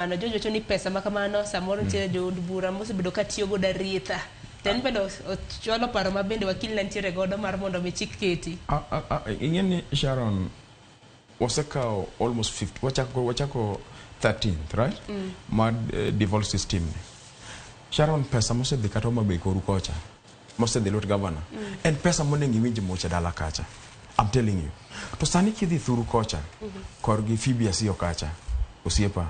ano jojo choni pesa makamano samoro ntiere jo bura mosebedo katiyo go daritha ten bedo cholo paro mabende wakili nantiere godo mar mondo mi chik keti ingeni Sharon wasekao almost 50 wachako 13th right mad devolve system Sharon pesa mosedhi kata mabe koru kocha mosedhi lot governor and pesa monengi winji mocha dala kacha I'm telling you to sani kidhi thuru kocha korgi Phoebe siyo kacha osiepa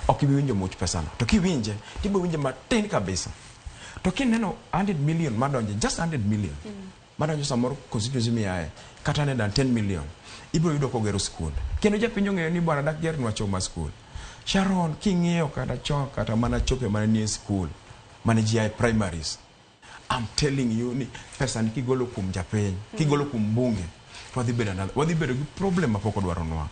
okiwinjo much pesa no to kiwinje tibo winje matin kabisa to kineno 100 million madonje just 100 million madonje samoro constituency miae kata ne dan 10 million ibro yudo kogero school kendo japinyo ng'eyo ni bwana dak ger nwacho ma school Sharon king'eyo kata chok kata mana chope mana ni school mana GI primaries I'm telling you ni pesa ni kigolo kum japeny kigolo kum bunge wadhi bedo gi problem mapoko dwaro nwa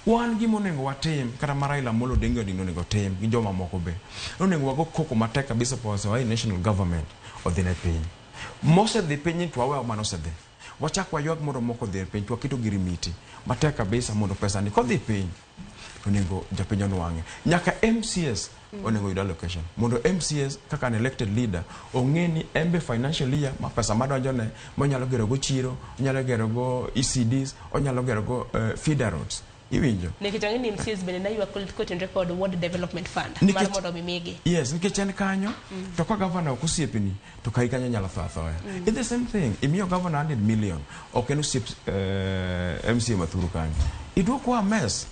wan gimo nengo watem kata Raila Amolo Odinga nego tem gi joma moko be onego wago koko matek kabisa po sa national government odhine piny mose dhi piny to wawe mano sedhe wachakwa ywag mondo moko dhi piny to kito girimiti matek kabisa mondo pesa ni kodhi piny onego japiny onwang'e nyaka MCS onego yudo allocation mondo MCS kaka an elected leader ong'eni embe financial year ma pesa madonjone monyalo gero go chiro onyalo gero go ECDs onyalo gero go feeder roads iwinjo nekitang'e ni MCS bende na yuak koten record World Development Fund mar mondo mimigi yes nikech en kanyo to ka governor okusiepni to kai kanyo nyalo thoya it's the same thing imiyo governor 100 million okeno osiep MCA mathuru kanyo idwoko a mess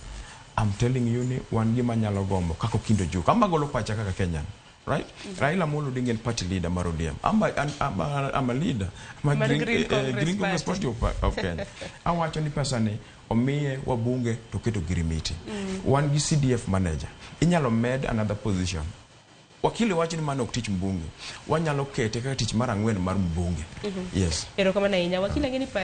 I'm telling you ni wan gima nyalo gombo kako kindo juu kama golo pacha kaka Kenyan right Raila Amolo Odinga en party leader mar ODM I'm a leader Green Congress Party of Kenya awacho ni pesa ni omiye wabunge to keto girimiti wan gi CDF manager inyalo med another position wakili wacho ni mano ok tich mbunge wanyalo kete kaka tich mar ang'wen mar mbunge yes ero kama na inya wakili ngeni